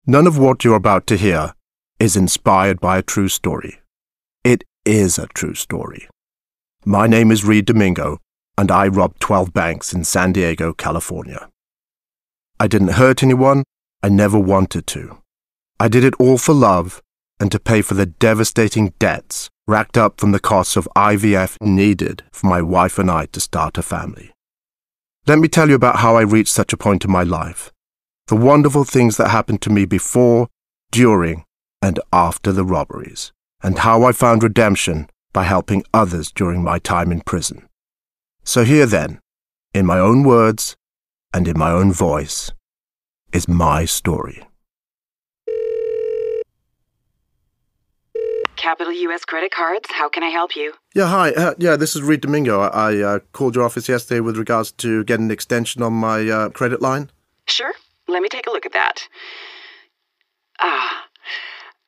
None of what you're about to hear is inspired by a true story. It is a true story. My name is Reed Domingo, and I robbed 12 banks in San Diego, California. I didn't hurt anyone. I never wanted to. I did it all for love and to pay for the devastating debts racked up from the costs of IVF needed for my wife and I to start a family. Let me tell you about how I reached such a point in my life, the wonderful things that happened to me before, during, and after the robberies, and how I found redemption by helping others during my time in prison. So here then, in my own words and in my own voice, is my story. Capital U.S. Credit Cards, how can I help you? Yeah, hi. This is Reed Domingo. I called your office yesterday with regards to getting an extension on my credit line. Sure. Let me take a look at that.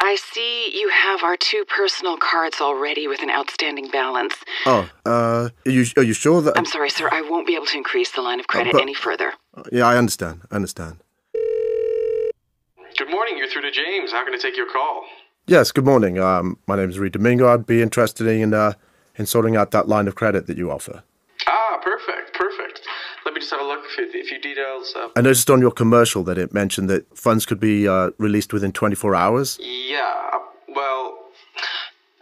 I see you have our 2 personal cards already with an outstanding balance. Are you sure that... I'm sorry, sir. I won't be able to increase the line of credit any further. Yeah, I understand. Good morning. You're through to James. How can I take your call? Yes, good morning. My name is Reed Domingo. I'd be interested in sorting out that line of credit that you offer. Perfect. Let me just have a look at a few details. I noticed on your commercial that it mentioned that funds could be released within 24 hours. Yeah, well,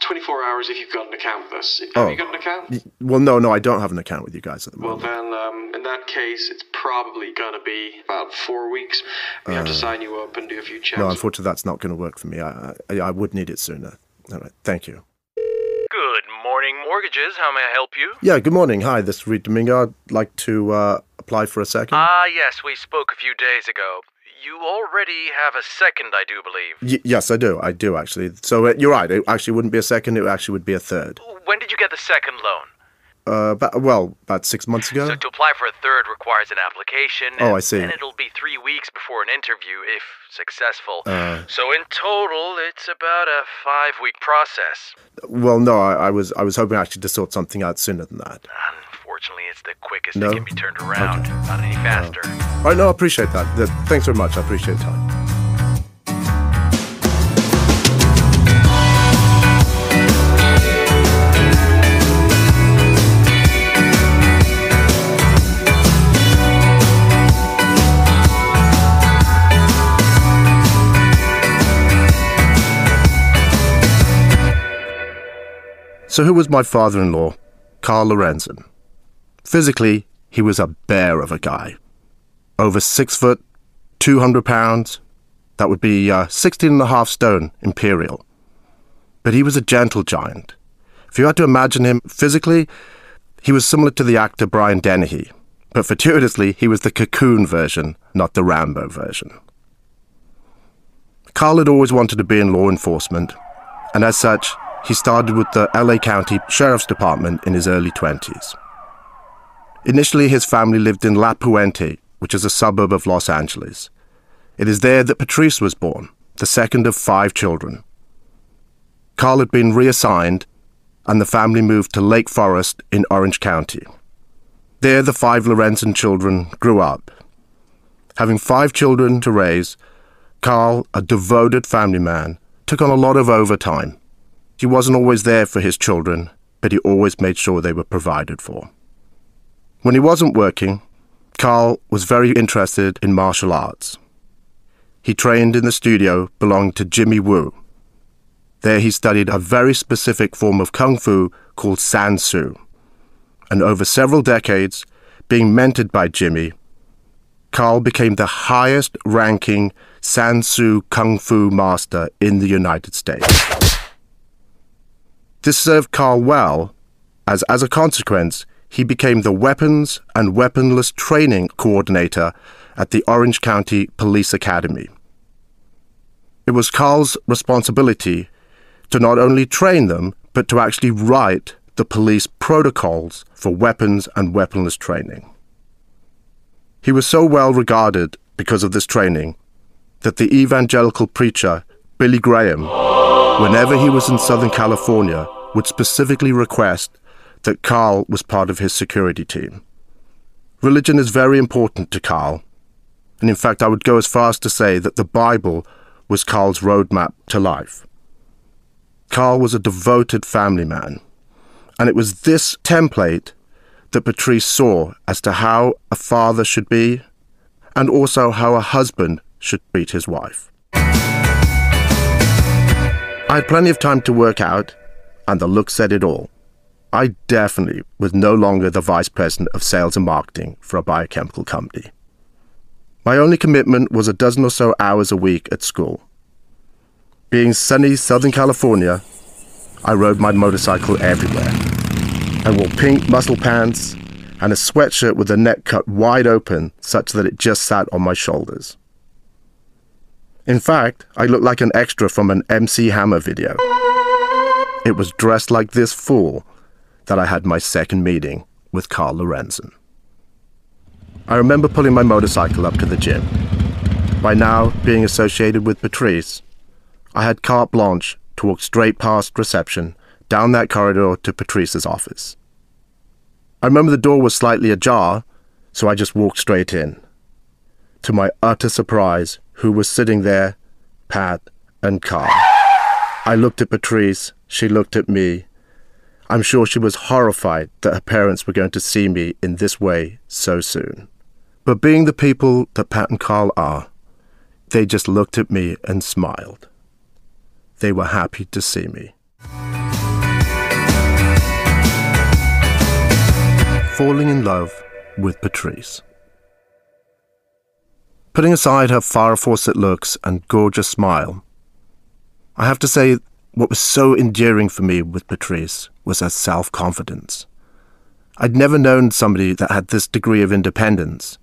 24 hours if you've got an account with us. Have you got an account? Well, no, I don't have an account with you guys at the moment. Well, then, in that case, it's probably going to be about 4 weeks. We have to sign you up and do a few checks. No, unfortunately, that's not going to work for me. I would need it sooner. All right, thank you. Good morning, Mortgages. How may I help you? Yeah, good morning. Hi, this is Reed Domingo. I'd like to apply for a second. Yes, we spoke a few days ago. You already have a second, I do believe. Yes, I do. I do, actually. So you're right. It actually wouldn't be a second. It actually would be a third. When did you get the second loan? About 6 months ago. So to apply for a third requires an application. I see. And it'll be 3 weeks before an interview, if successful. So in total, it's about a 5-week process. Well, no, I was hoping actually to sort something out sooner than that. Unfortunately, it's the quickest it can be turned around. Okay. Not any faster. All right, no, I appreciate that. Thanks very much. I appreciate your time. So who was my father-in-law, Carl Lorenzo? Physically, he was a bear of a guy. Over 6 foot, 200 pounds. That would be 16.5 stone imperial. But he was a gentle giant. If you had to imagine him physically, he was similar to the actor Brian Dennehy. But fortuitously, he was the Cocoon version, not the Rambo version. Carl had always wanted to be in law enforcement, and as such, he started with the LA County Sheriff's Department in his early 20s. Initially, his family lived in La Puente, which is a suburb of Los Angeles. It is there that Patrice was born, the second of 5 children. Carl had been reassigned, and the family moved to Lake Forest in Orange County. There, the 5 Lorenzen children grew up. Having 5 children to raise, Carl, a devoted family man, took on a lot of overtime. He wasn't always there for his children, but he always made sure they were provided for. When he wasn't working, Carl was very interested in martial arts. He trained in the studio belonging to Jimmy Woo. There he studied a very specific form of kung fu called San Tzu. And over several decades, being mentored by Jimmy, Carl became the highest-ranking San Tzu kung fu master in the United States. This served Carl well, as a consequence, he became the Weapons and Weaponless Training Coordinator at the Orange County Police Academy. It was Carl's responsibility to not only train them, but to actually write the police protocols for weapons and weaponless training. He was so well regarded because of this training that the evangelical preacher, Billy Graham, whenever he was in Southern California, would specifically request that Carl was part of his security team. Religion is very important to Carl, and in fact I would go as far as to say that the Bible was Carl's roadmap to life. Carl was a devoted family man, and it was this template that Patrice saw as to how a father should be, and also how a husband should treat his wife. I had plenty of time to work out, and the look said it all. I definitely was no longer the vice president of sales and marketing for a biochemical company. My only commitment was a dozen or so hours a week at school. Being sunny Southern California, I rode my motorcycle everywhere. I wore pink muscle pants and a sweatshirt with the neck cut wide open such that it just sat on my shoulders. In fact, I looked like an extra from an MC Hammer video. It was dressed like this fool that I had my second meeting with Carl Lorenzo. I remember pulling my motorcycle up to the gym. By now, being associated with Patrice, I had carte blanche to walk straight past reception, down that corridor to Patrice's office. I remember the door was slightly ajar, so I just walked straight in. To my utter surprise, who was sitting there? Pat and Carl. I looked at Patrice, she looked at me. I'm sure she was horrified that her parents were going to see me in this way so soon. But being the people that Pat and Carl are, they just looked at me and smiled. They were happy to see me. Falling in love with Patrice. Putting aside her Farrah Fawcett looks and gorgeous smile, I have to say what was so endearing for me with Patrice was her self-confidence. I'd never known somebody that had this degree of independence,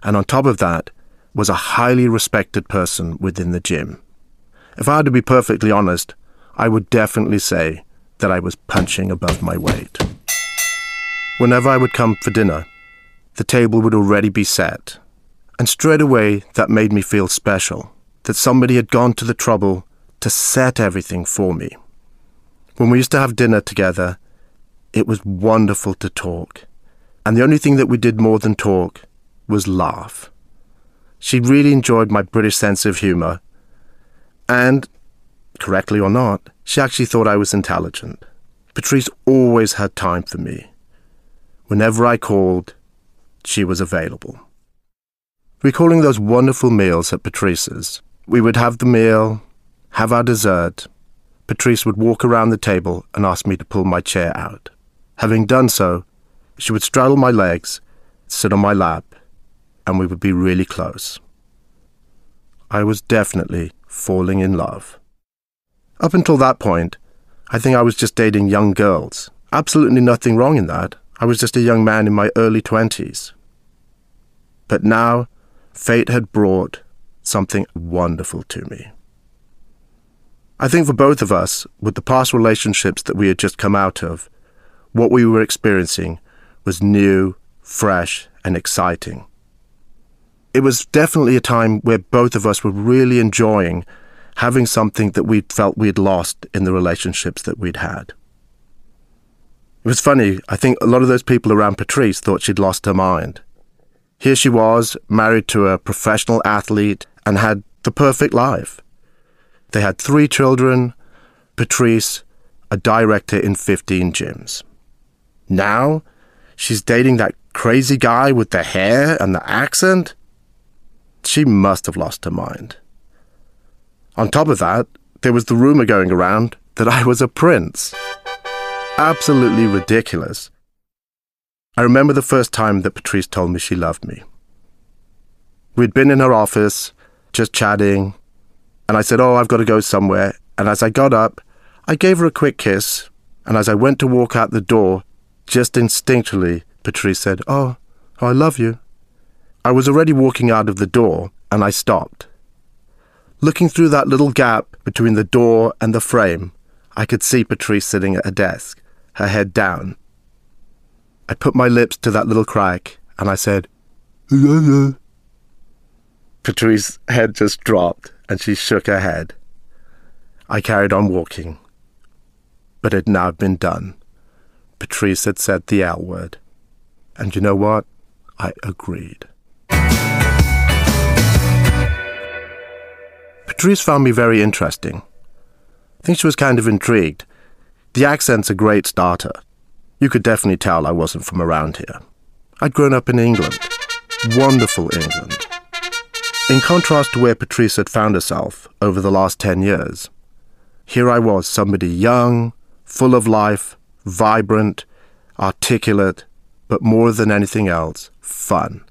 and on top of that, was a highly respected person within the gym. If I had to be perfectly honest, I would definitely say that I was punching above my weight. Whenever I would come for dinner, the table would already be set, and straight away that made me feel special, that somebody had gone to the trouble to set everything for me. When we used to have dinner together, it was wonderful to talk, and the only thing that we did more than talk was laugh. She really enjoyed my British sense of humour, and, correctly or not, she actually thought I was intelligent. Patrice always had time for me. Whenever I called, she was available. Recalling those wonderful meals at Patrice's, we would have the meal, have our dessert. Patrice would walk around the table and ask me to pull my chair out. Having done so, she would straddle my legs, sit on my lap, and we would be really close. I was definitely falling in love. Up until that point, I think I was just dating young girls. Absolutely nothing wrong in that. I was just a young man in my early 20s. But now, fate had brought something wonderful to me. I think for both of us, with the past relationships that we had just come out of, what we were experiencing was new, fresh, and exciting. It was definitely a time where both of us were really enjoying having something that we'd felt we'd lost in the relationships that we'd had. It was funny, I think a lot of those people around Patrice thought she'd lost her mind. Here she was, married to a professional athlete, and had the perfect life. They had 3 children, Patrice, a director in 15 gyms. Now, she's dating that crazy guy with the hair and the accent? She must have lost her mind. On top of that, there was the rumor going around that I was a prince. Absolutely ridiculous. I remember the first time that Patrice told me she loved me. We'd been in her office, just chatting, and I said, "Oh, I've got to go somewhere." And as I got up, I gave her a quick kiss, and as I went to walk out the door, just instinctually, Patrice said, Oh, I love you." I was already walking out of the door, and I stopped. Looking through that little gap between the door and the frame, I could see Patrice sitting at her desk, her head down. I put my lips to that little crack, and I said, "Hello." Patrice's head just dropped, and she shook her head. I carried on walking. But it had now been done. Patrice had said the L word. And you know what? I agreed. Patrice found me very interesting. I think she was kind of intrigued. The accent's a great starter. You could definitely tell I wasn't from around here. I'd grown up in England. Wonderful England. In contrast to where Patrice had found herself over the last 10 years, here I was, somebody young, full of life, vibrant, articulate, but more than anything else, fun.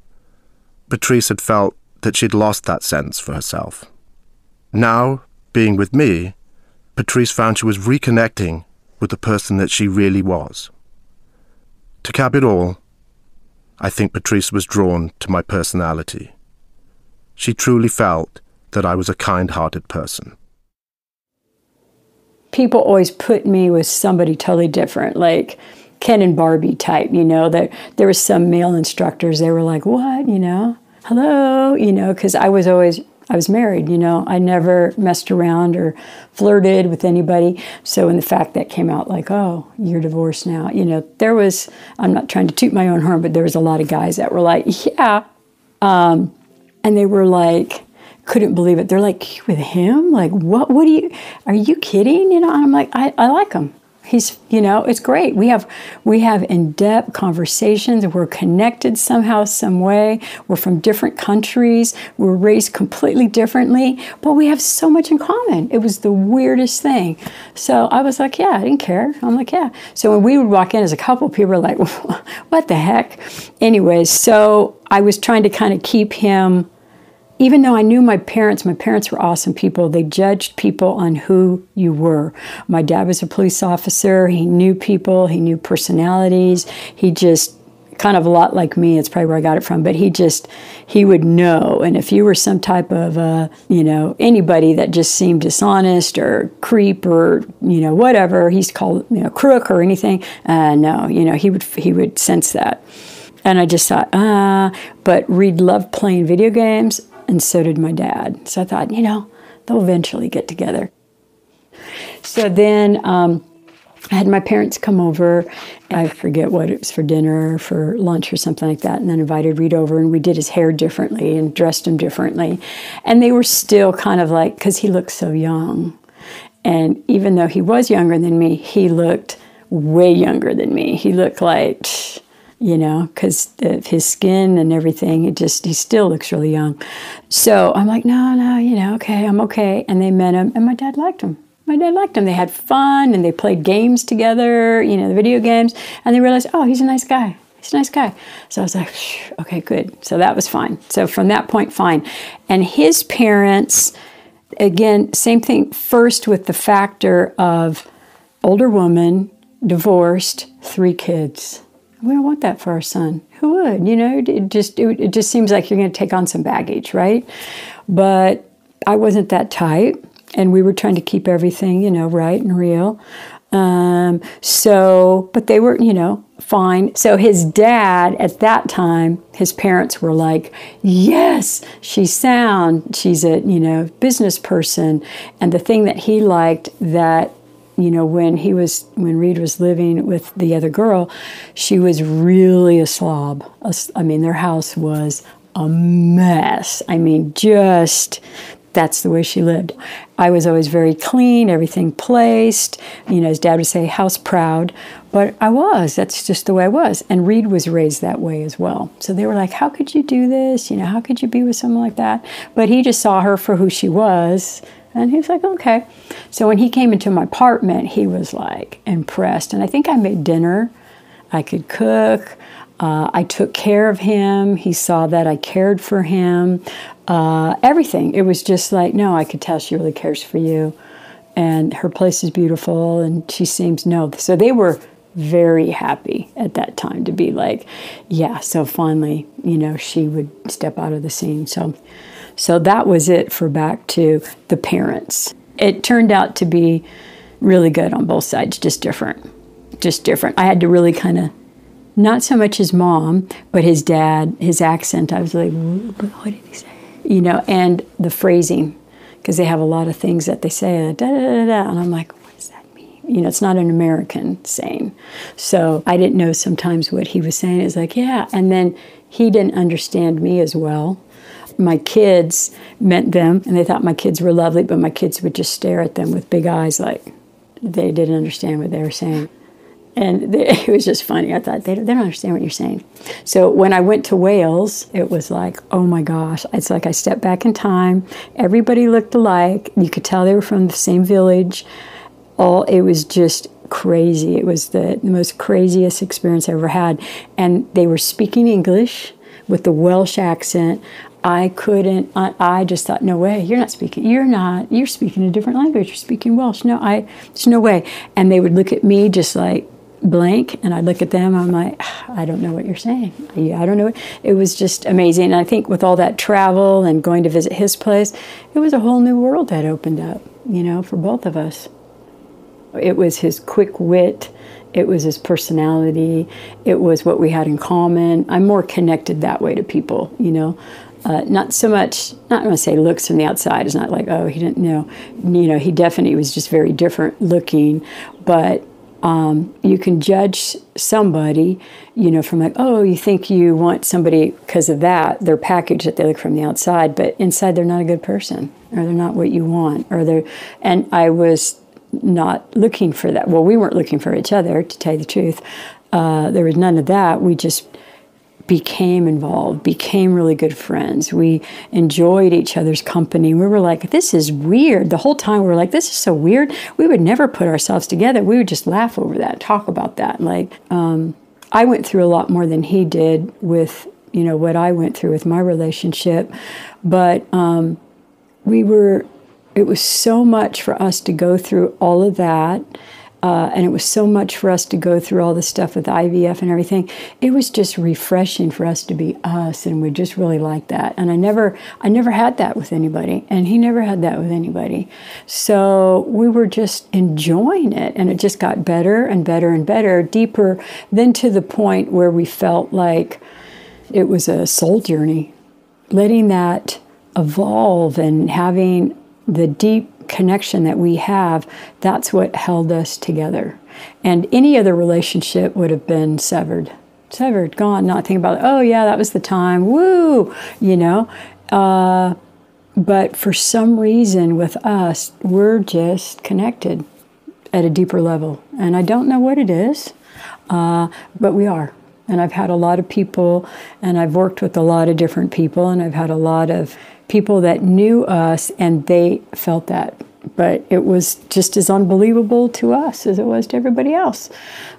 Patrice had felt that she'd lost that sense for herself. Now, being with me, Patrice found she was reconnecting with the person that she really was. To cap it all, I think Patrice was drawn to my personality. She truly felt that I was a kind-hearted person. People always put me with somebody totally different, like Ken and Barbie type, you know. There were some male instructors, they were like, what, you know, hello, you know, because I was married, you know. I never messed around or flirted with anybody. So when the fact that came out like, oh, you're divorced now, you know, I'm not trying to toot my own horn, but there was a lot of guys that were like, yeah. And they were like, couldn't believe it. They're like, with him? Like, what are you kidding? You know, and I'm like, I like him. He's, you know, it's great. We have in-depth conversations. We're connected somehow, some way. We're from different countries. We're raised completely differently, but we have so much in common. It was the weirdest thing. So I was like, yeah, I didn't care. I'm like, yeah. So when we would walk in as a couple, people were like, what the heck? Anyways, so I was trying to kind of keep him. Even though I knew my parents were awesome people. They judged people on who you were. My dad was a police officer. He knew people. He knew personalities. He just, kind of a lot like me, it's probably where I got it from, but he would know. And if you were some type of, you know, anybody that just seemed dishonest or creep or, you know, whatever, he's called, you know, crook or anything, no, you know, he would sense that. And I just thought, but Reed loved playing video games. And so did my dad. So I thought, you know, they'll eventually get together. So then I had my parents come over. I forget what it was, for dinner or for lunch or something like that. And then invited Reed over, and we did his hair differently and dressed him differently. And they were still kind of like, because he looked so young. And even though he was younger than me, he looked way younger than me. He looked like, you know, because of his skin and everything, he still looks really young. So I'm like, no, you know, okay, I'm okay. And they met him, and my dad liked him. They had fun, and they played games together, you know, the video games, and they realized, oh, he's a nice guy. So I was like, okay, good. So that was fine. So from that point, fine. And his parents, again, same thing, first with the factor of older woman, divorced, 3 kids. We don't want that for our son. Who would? You know, it just seems like you're going to take on some baggage, right? But I wasn't that type, and we were trying to keep everything, you know, right and real. But they were, you know, fine. So his dad, at that time, his parents were like, yes, she's sound. She's a, you know, business person. And the thing that he liked that, you know, when Reed was living with the other girl, she was really a slob. I mean, their house was a mess. I mean, that's the way she lived. I was always very clean, everything placed. You know, his dad would say, house proud. But that's just the way I was. And Reed was raised that way as well. So they were like, how could you do this? You know, how could you be with someone like that? But he just saw her for who she was. And he was like, okay. So when he came into my apartment, he was like impressed. And I think I made dinner. I could cook. I took care of him. He saw that I cared for him. Everything. It was just like, no, I could tell she really cares for you. And her place is beautiful. And she seems, no. So they were very happy at that time to be like, yeah. So finally, you know, she would step out of the scene. So that was it for back to the parents. It turned out to be really good on both sides, just different. I had to really kind of, not so much his mom, but his dad, his accent. I was like, what did he say? You know, and the phrasing, because they have a lot of things that they say, da, da, da, da, and I'm like, what does that mean? You know, it's not an American saying. So I didn't know sometimes what he was saying. It was like, yeah. And then he didn't understand me as well. my kids met them, and they thought my kids were lovely, but my kids would just stare at them with big eyes like they didn't understand what they were saying. And it was just funny. I thought, they don't understand what you're saying. So when I went to Wales, it was like, oh my gosh. It's like I stepped back in time. Everybody looked alike. You could tell they were from the same village. It was just crazy. It was the most craziest experience I ever had. And they were speaking English with the Welsh accent. I just thought, no way, you're speaking a different language. You're speaking Welsh. There's no way. And they would look at me just like blank, and I'd look at them. I'm like, I don't know what you're saying. I don't know. It was just amazing. And I think with all that travel and going to visit his place, it was a whole new world that opened up, for both of us. It was his quick wit. It was his personality. It was what we had in common. I'm more connected that way to people, not so much, not going to say looks from the outside. It's not like, oh, he didn't know. He definitely was just very different looking. But you can judge somebody, from like, oh, you think you want somebody because of that, their package that they look from the outside, but inside they're not a good person, or they're not what you want, and I was not looking for that. Well, we weren't looking for each other, to tell you the truth. There was none of that. We just became involved, became really good friends. We enjoyed each other's company. We were like, this is weird. The whole time we were like, this is so weird. We would never put ourselves together. We would just laugh over that, talk about that. Like, I went through a lot more than he did with, what I went through with my relationship. But it was so much for us to go through all of that. And it was so much for us to go through all the stuff with IVF and everything. It was just refreshing for us to be us, and we just really liked that. And I never had that with anybody, and he never had that with anybody. So we were just enjoying it, and it just got better and better and better, deeper, then to the point where we felt like it was a soul journey. Letting that evolve and having the deep connection that we have, that's what held us together. And any other relationship would have been severed, gone, not thinking about, oh yeah, that was the time, woo, but for some reason with us, we're just connected at a deeper level. And I don't know what it is, but we are. And I've had a lot of people, and I've worked with a lot of different people, and I've had a lot of people that knew us, and they felt that. But it was just as unbelievable to us as it was to everybody else.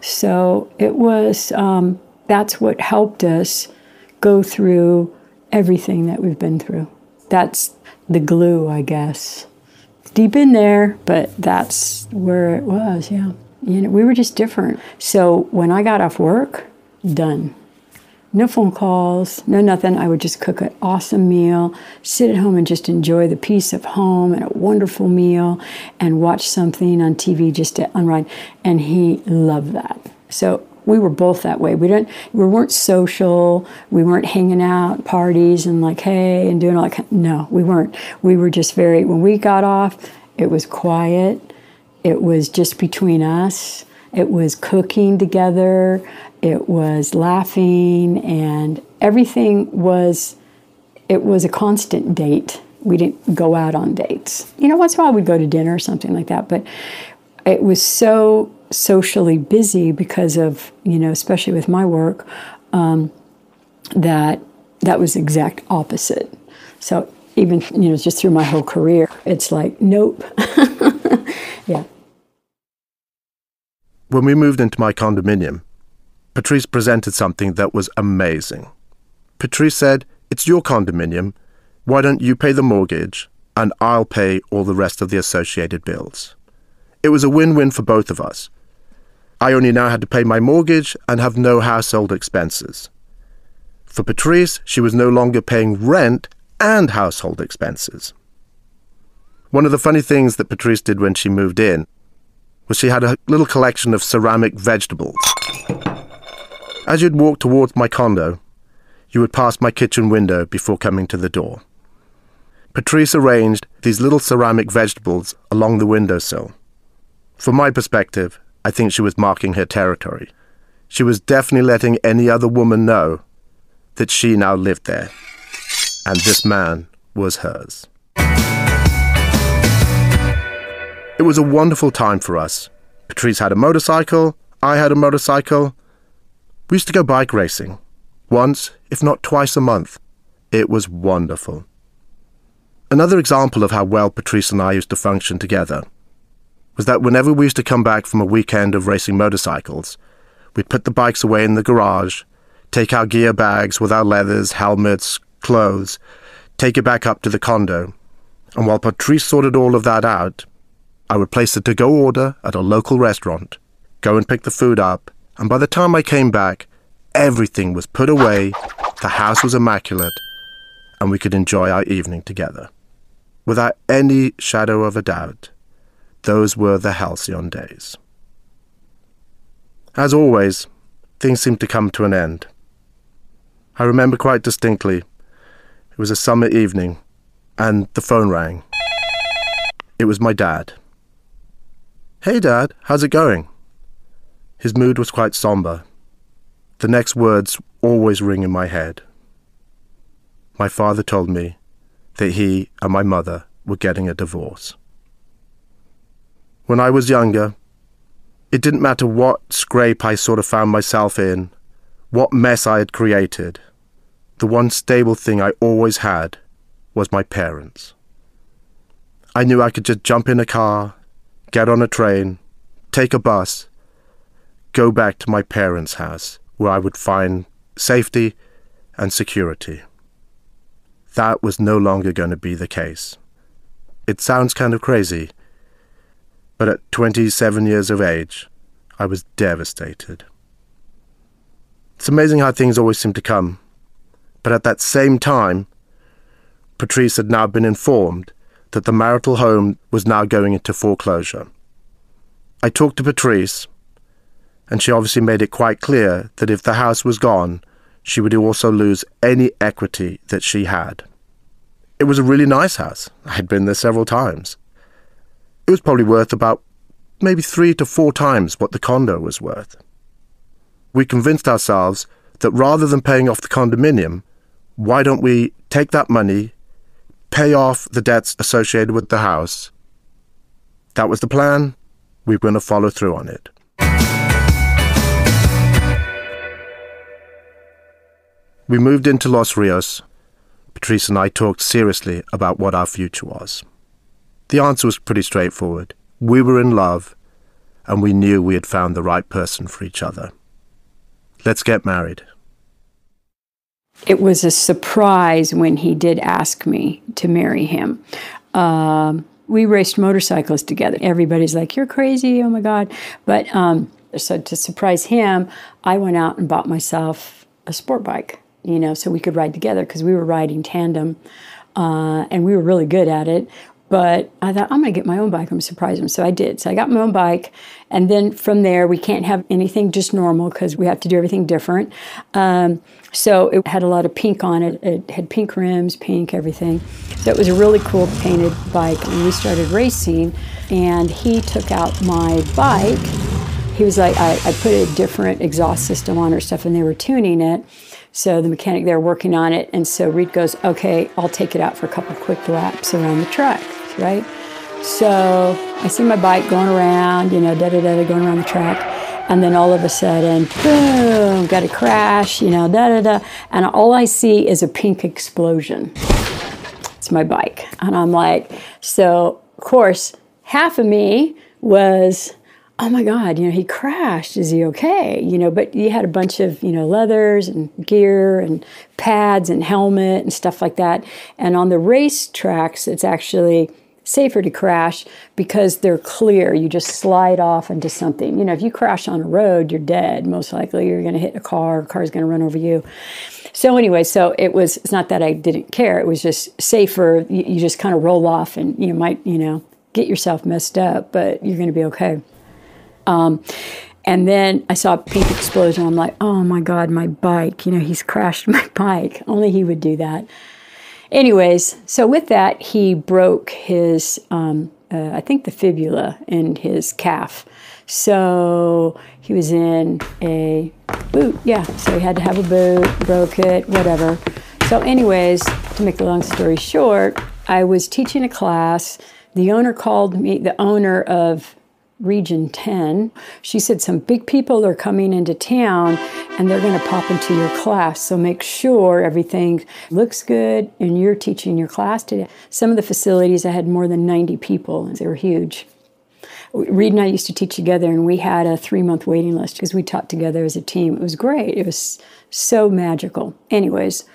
So it was, that's what helped us go through everything that we've been through. That's the glue, I guess. Deep in there, but that's where it was, yeah. We were just different. So when I got off work, done. No phone calls, no nothing. I would just cook an awesome meal, sit at home and just enjoy the peace of home and a wonderful meal, and watch something on TV just to unwind. And he loved that. So we were both that way. We weren't social. We weren't hanging out, parties, and like, hey, and doing all that. No, we weren't. We were just when we got off, it was quiet. It was just between us. It was cooking together. It was laughing, and everything it was a constant date. We didn't go out on dates. Once in a while we'd go to dinner or something like that, but it was so socially busy because of, especially with my work, that was the exact opposite. So even, just through my whole career, it's like, nope. Yeah. When we moved into my condominium, Patrice presented something that was amazing. Patrice said, it's your condominium. Why don't you pay the mortgage and I'll pay all the rest of the associated bills? It was a win-win for both of us. I only now had to pay my mortgage and have no household expenses. For Patrice, she was no longer paying rent and household expenses. One of the funny things that Patrice did when she moved in was she had a little collection of ceramic vegetables. As you'd walk towards my condo, you would pass my kitchen window before coming to the door. Patrice arranged these little ceramic vegetables along the windowsill. From my perspective, I think she was marking her territory. She was definitely letting any other woman know that she now lived there. and this man was hers. It was a wonderful time for us. Patrice had a motorcycle, I had a motorcycle. We used to go bike racing, once, if not twice a month. It was wonderful. Another example of how well Patrice and I used to function together was that whenever we used to come back from a weekend of racing motorcycles, we'd put the bikes away in the garage, take our gear bags with our leathers, helmets, clothes, take it back up to the condo, and while Patrice sorted all of that out, I would place a to-go order at a local restaurant, go and pick the food up, and by the time I came back, everything was put away, the house was immaculate, and we could enjoy our evening together. Without any shadow of a doubt, those were the halcyon days. As always, things seemed to come to an end. I remember quite distinctly, it was a summer evening, and the phone rang. It was my dad. "Hey Dad, how's it going?" His mood was quite somber. The next words always ring in my head. My father told me that he and my mother were getting a divorce. When I was younger, it didn't matter what scrape I sort of found myself in, what mess I had created. The one stable thing I always had was my parents. I knew I could just jump in a car, get on a train, take a bus, go back to my parents' house, where I would find safety and security. That was no longer going to be the case. It sounds kind of crazy, but at 27 years of age, I was devastated. It's amazing how things always seem to come, but at that same time, Patrice had now been informed that the marital home was now going into foreclosure. I talked to Patrice, and she obviously made it quite clear that if the house was gone, she would also lose any equity that she had. It was a really nice house. I had been there several times. It was probably worth about maybe 3 to 4 times what the condo was worth. We convinced ourselves that rather than paying off the condominium, why don't we take that money, pay off the debts associated with the house? That was the plan. We were going to follow through on it. We moved into Los Rios. Patrice and I talked seriously about what our future was. The answer was pretty straightforward. We were in love, and we knew we had found the right person for each other. Let's get married. It was a surprise when he did ask me to marry him. We raced motorcycles together. Everybody's like, "You're crazy, oh my God." But so to surprise him, I went out and bought myself a sport bike, so we could ride together because we were riding tandem, and we were really good at it. But I thought, I'm going to get my own bike. I'm going to surprise him. So I did. So I got my own bike. And then from there, we can't have anything just normal because we have to do everything different. So it had a lot of pink on it. It had pink rims, pink everything. So it was a really cool painted bike. And we started racing. And he took out my bike. He was like, I put a different exhaust system on or stuff, and they were tuning it. So the mechanic there working on it. And so Reed goes, "Okay, I'll take it out for a couple quick laps around the track." Right? So I see my bike going around, going around the track. And then all of a sudden, boom, got a crash, And all I see is a pink explosion. It's my bike. And I'm like, so of course, half of me was, oh my God, he crashed. Is he okay? But you had a bunch of, leathers and gear and pads and helmet and stuff like that. And on the race tracks, it's actually safer to crash because they're clear. You just slide off into something. If you crash on a road, you're dead. Most likely you're going to hit a car's going to run over you. So anyway, it's not that I didn't care. It was just safer. You just kind of roll off and you might, get yourself messed up, but you're going to be okay. And then I saw a pink explosion. I'm like, oh my God, my bike. He's crashed my bike. Only he would do that. Anyways, so with that, he broke his, I think the fibula in his calf. So he was in a boot. Yeah, so he had to have a boot, broke it, whatever. So anyways, to make a long story short, I was teaching a class. The owner called me, the owner of Region 10. She said some big people are coming into town and they're going to pop into your class. So make sure everything looks good and you're teaching your class today. Some of the facilities, I had more than 90 people and they were huge. Reed and I used to teach together and we had a 3-month waiting list because we taught together as a team. It was great. It was so magical. Anyways,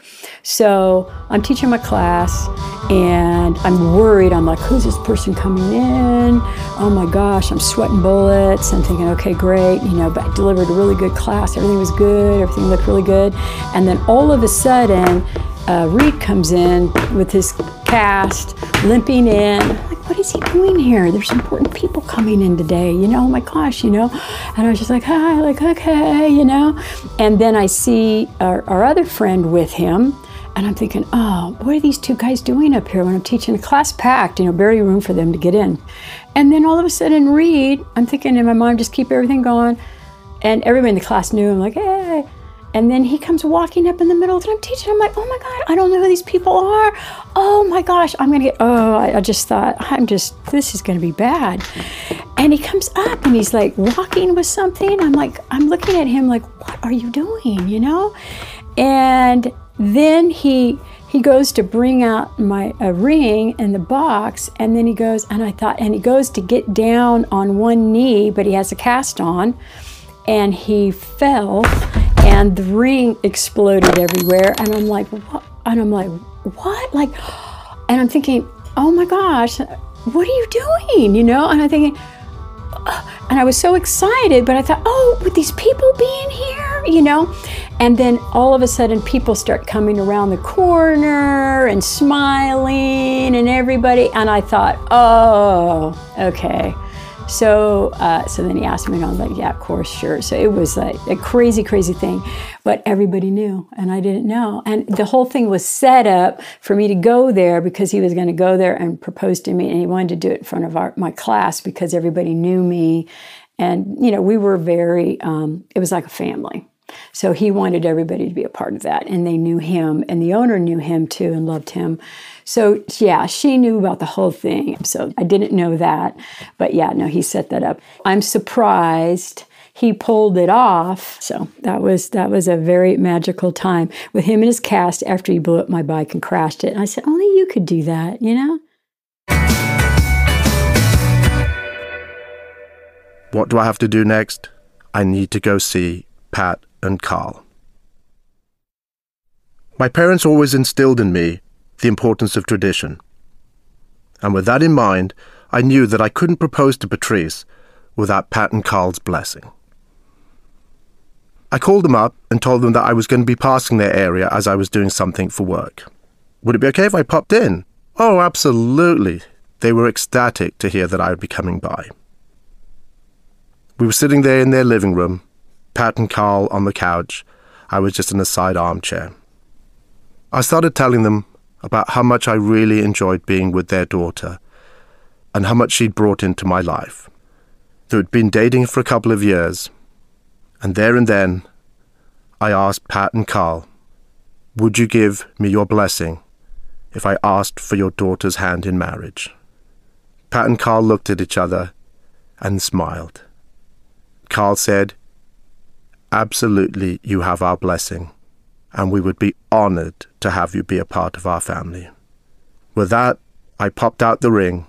so I'm teaching my class and I'm worried. I'm like, who's this person coming in? Oh my gosh, I'm sweating bullets. I'm thinking, okay, great, but I delivered a really good class. Everything was good. Everything looked really good. And then all of a sudden, Reed comes in with his cast, limping in. I'm like, what is he doing here? There's important people coming in today, oh my gosh, And I was just like, hi, like, okay, And then I see our other friend with him, and I'm thinking, oh, what are these two guys doing up here when I'm teaching a class packed, barely room for them to get in. And then all of a sudden, Reed, I'm thinking in my mind, just keep everything going. And everybody in the class knew, I'm like, hey. And then he comes walking up in the middle that I'm teaching. I'm like, oh my God, I don't know who these people are. Oh my gosh, I just thought, this is gonna be bad. And he comes up and he's like walking with something. I'm looking at him like, what are you doing, And then he goes to bring out a ring in the box, and then he goes to get down on one knee, but he has a cast on, and he fell. And the ring exploded everywhere, and I'm like, what? And I'm like, what? And I'm thinking, oh my gosh, what are you doing? And I'm thinking, and I was so excited, but I thought, oh, would these people be in here? And then all of a sudden, people start coming around the corner and smiling, and everybody, and I thought, oh, okay. So then he asked me, and I was like, yeah, of course, sure. So it was like a crazy, crazy thing. But everybody knew, and I didn't know. And the whole thing was set up for me to go there because he was going to go there and propose to me, and he wanted to do it in front of my class because everybody knew me. And, we were very, it was like a family. So he wanted everybody to be a part of that, and they knew him, and the owner knew him too and loved him. So yeah, she knew about the whole thing. So I didn't know that, but yeah, no, he set that up. I'm surprised he pulled it off. So that was a very magical time with him and his cast after he blew up my bike and crashed it. And I said, only you could do that, What do I have to do next? I need to go see Pat and Carl. My parents always instilled in me the importance of tradition. And with that in mind, I knew that I couldn't propose to Patrice without Pat and Carl's blessing. I called them up and told them that I was going to be passing their area as I was doing something for work. Would it be okay if I popped in? Oh, absolutely. They were ecstatic to hear that I would be coming by. We were sitting there in their living room, Pat and Carl on the couch. I was just in a side armchair. I started telling them about how much I really enjoyed being with their daughter and how much she'd brought into my life. They had been dating for a couple of years, and there and then I asked Pat and Carl, would you give me your blessing if I asked for your daughter's hand in marriage? Pat and Carl looked at each other and smiled. Carl said, absolutely, you have our blessing, and we would be honored to have you be a part of our family. With that, I popped out the ring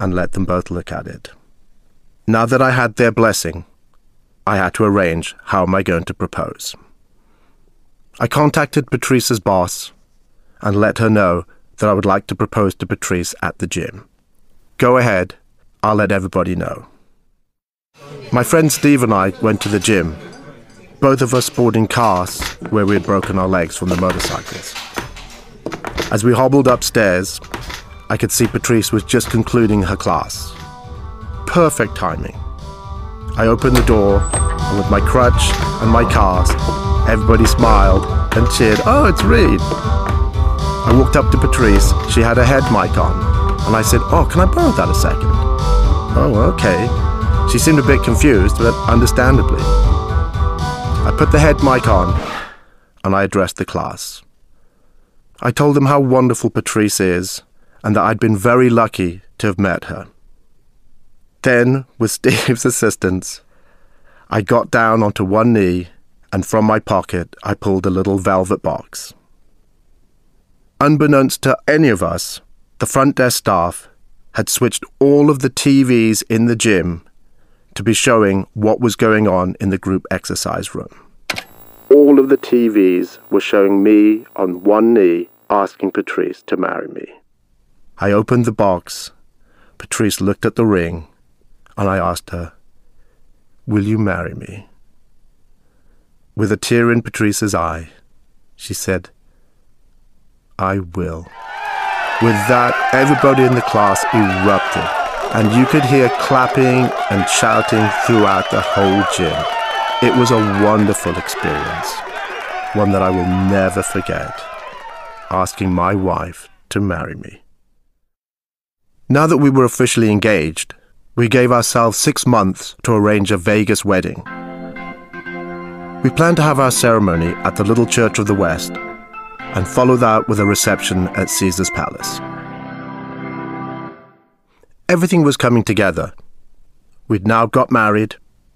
and let them both look at it. Now that I had their blessing, I had to arrange how am I going to propose. I contacted Patrice's boss and let her know that I would like to propose to Patrice at the gym. Go ahead, I'll let everybody know. My friend Steve and I went to the gym, both of us sporting casts where we had broken our legs from the motorcycles. As we hobbled upstairs, I could see Patrice was just concluding her class. Perfect timing. I opened the door, and with my crutch and my cast, everybody smiled and cheered, oh, it's Reed. I walked up to Patrice. She had a head mic on, and I said, oh, can I borrow that a second? Oh, okay. She seemed a bit confused, but understandably. I put the head mic on, and I addressed the class. I told them how wonderful Patrice is and that I'd been very lucky to have met her. Then, with Steve's assistance, I got down onto one knee and from my pocket I pulled a little velvet box. Unbeknownst to any of us, the front desk staff had switched all of the TVs in the gym to be showing what was going on in the group exercise room. All of the TVs were showing me on one knee asking Patrice to marry me. I opened the box, Patrice looked at the ring, and I asked her, "Will you marry me?" With a tear in Patrice's eye, she said, "I will." With that, everybody in the class erupted, and you could hear clapping and shouting throughout the whole gym. It was a wonderful experience, one that I will never forget, asking my wife to marry me. Now that we were officially engaged, we gave ourselves 6 months to arrange a Vegas wedding. We planned to have our ceremony at the Little Church of the West and follow that with a reception at Caesar's Palace. Everything was coming together. We'd now got married,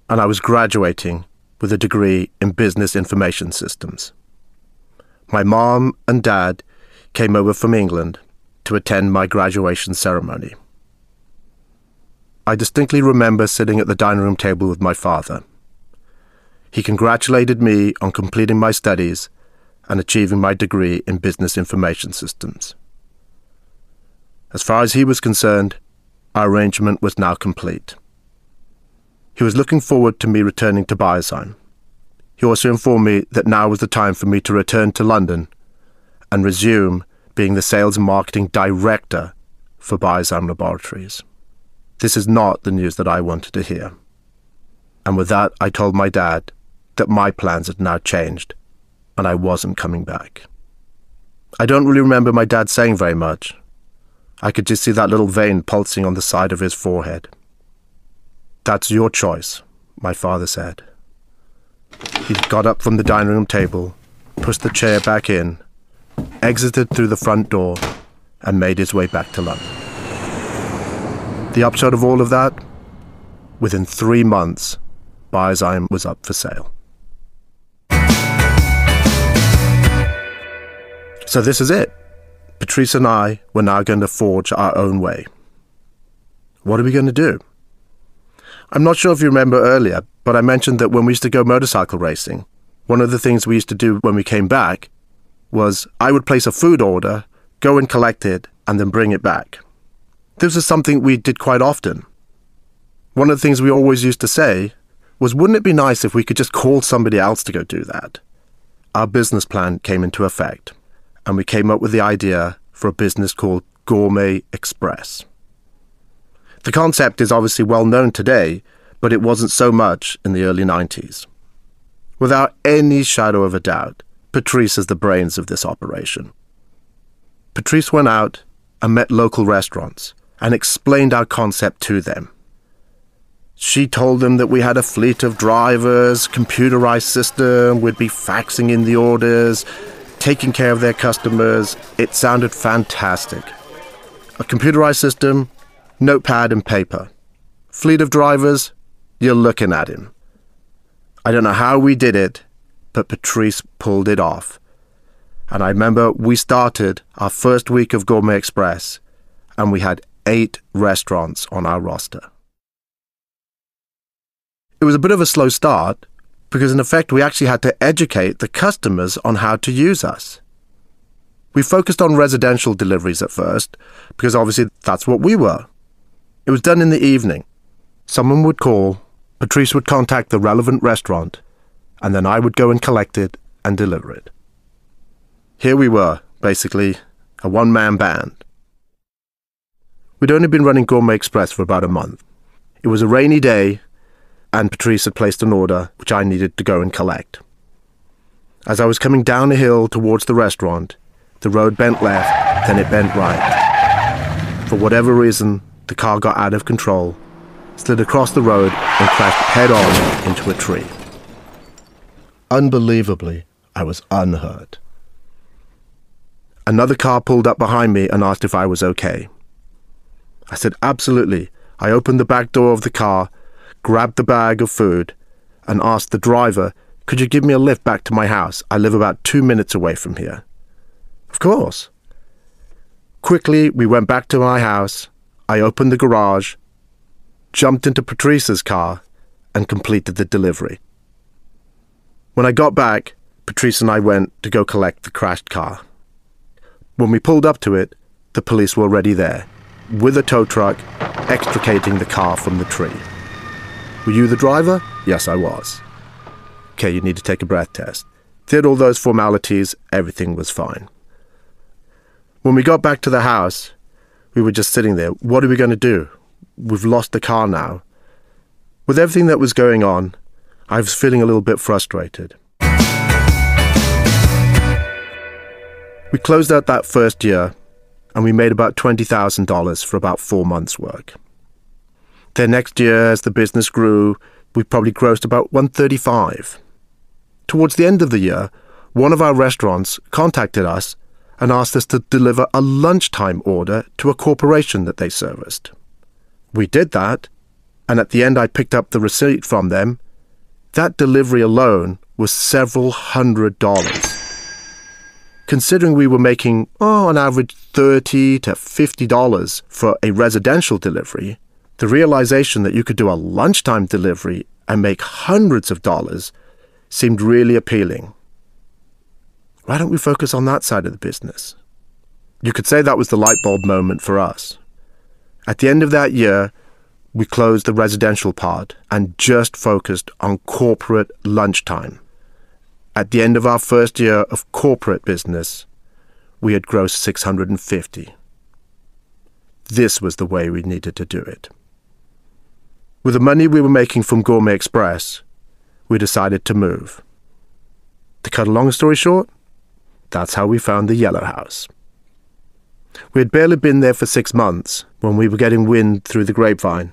and I was graduating with a degree in Business Information Systems. My mom and dad came over from England to attend my graduation ceremony. I distinctly remember sitting at the dining room table with my father. He congratulated me on completing my studies and achieving my degree in Business Information Systems. As far as he was concerned, our arrangement was now complete. He was looking forward to me returning to Biosime. He also informed me that now was the time for me to return to London and resume being the sales and marketing director for Biosime Laboratories. This is not the news that I wanted to hear. And with that, I told my dad that my plans had now changed and I wasn't coming back. I don't really remember my dad saying very much. I could just see that little vein pulsing on the side of his forehead. "That's your choice," my father said. He got up from the dining room table, pushed the chair back in, exited through the front door, and made his way back to London. The upshot of all of that? Within 3 months, Biosime was up for sale. So this is it. Patrice and I were now going to forge our own way. What are we going to do? I'm not sure if you remember earlier, but I mentioned that when we used to go motorcycle racing, one of the things we used to do when we came back was I would place a food order, go and collect it, and then bring it back. This was something we did quite often. One of the things we always used to say was, wouldn't it be nice if we could just call somebody else to go do that? Our business plan came into effect, and we came up with the idea for a business called Gourmet Express. The concept is obviously well known today, but it wasn't so much in the early 90s. Without any shadow of a doubt, Patrice is the brains of this operation. Patrice went out and met local restaurants and explained our concept to them. She told them that we had a fleet of drivers, computerized system, we'd be faxing in the orders, taking care of their customers. It sounded fantastic. A computerized system, notepad and paper. Fleet of drivers, you're looking at him. I don't know how we did it, but Patrice pulled it off. And I remember we started our first week of Gourmet Express, and we had 8 restaurants on our roster. It was a bit of a slow start, because in effect we actually had to educate the customers on how to use us. We focused on residential deliveries at first, because obviously that's what we were. It was done in the evening. Someone would call, Patrice would contact the relevant restaurant, and then I would go and collect it and deliver it. Here we were, basically, a one-man band. We'd only been running Gourmet Express for about a month. It was a rainy day, and Patrice had placed an order which I needed to go and collect. As I was coming down a hill towards the restaurant, the road bent left, then it bent right. For whatever reason, the car got out of control, slid across the road, and crashed head-on into a tree. Unbelievably, I was unhurt. another car pulled up behind me and asked if I was okay. I said, absolutely. I opened the back door of the car, grabbed the bag of food, and asked the driver, could you give me a lift back to my house? I live about 2 minutes away from here. Of course. Quickly, we went back to my house. I opened the garage, jumped into Patrice's car, and completed the delivery. When I got back, Patrice and I went to go collect the crashed car. When we pulled up to it, the police were already there, with a tow truck, extricating the car from the tree. Were you the driver? Yes, I was. Okay, you need to take a breath test. Did all those formalities, everything was fine. When we got back to the house, we were just sitting there. What are we going to do? We've lost the car now. With everything that was going on, I was feeling a little bit frustrated. We closed out that first year, and we made about $20,000 for about 4 months' work. Then next year, as the business grew, we probably grossed about $135,000. Towards the end of the year, one of our restaurants contacted us and asked us to deliver a lunchtime order to a corporation that they serviced. We did that, and at the end I picked up the receipt from them. That delivery alone was several $100s. Considering we were making, on average $30 to $50 for a residential delivery, the realization that you could do a lunchtime delivery and make hundreds of dollars seemed really appealing. Why don't we focus on that side of the business? You could say that was the light bulb moment for us. At the end of that year, we closed the residential part and just focused on corporate lunchtime. At the end of our first year of corporate business, we had grossed $650. This was the way we needed to do it. With the money we were making from Gourmet Express, we decided to move. To cut a long story short, that's how we found the Yellow House. We had barely been there for 6 months when we were getting wind through the grapevine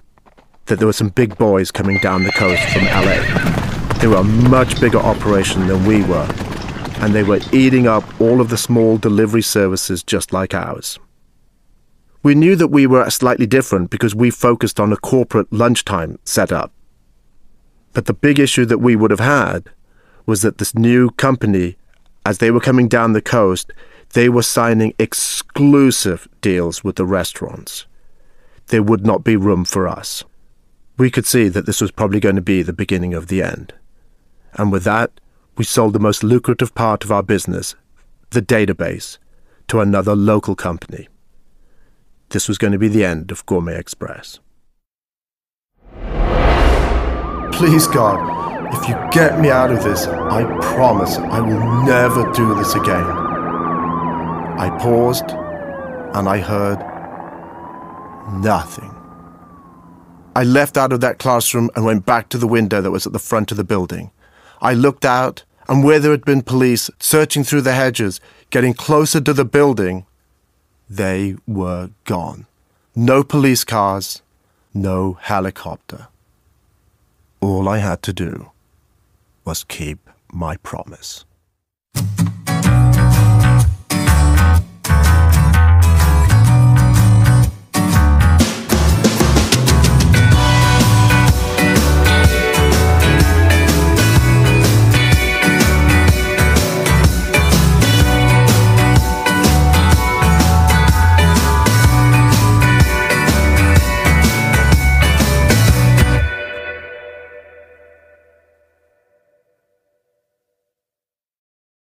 that there were some big boys coming down the coast from LA. They were a much bigger operation than we were, and they were eating up all of the small delivery services just like ours. We knew that we were slightly different because we focused on a corporate lunchtime setup. But the big issue that we would have had was that this new company, as they were coming down the coast, they were signing exclusive deals with the restaurants. There would not be room for us. We could see that this was probably going to be the beginning of the end. And with that, we sold the most lucrative part of our business, the database, to another local company. This was going to be the end of Gourmet Express. Please, God, if you get me out of this, I promise I will never do this again. I paused, and I heard nothing. I left out of that classroom and went back to the window that was at the front of the building. I looked out, and where there had been police searching through the hedges, getting closer to the building, they were gone. No police cars, no helicopter. All I had to do was keep my promise.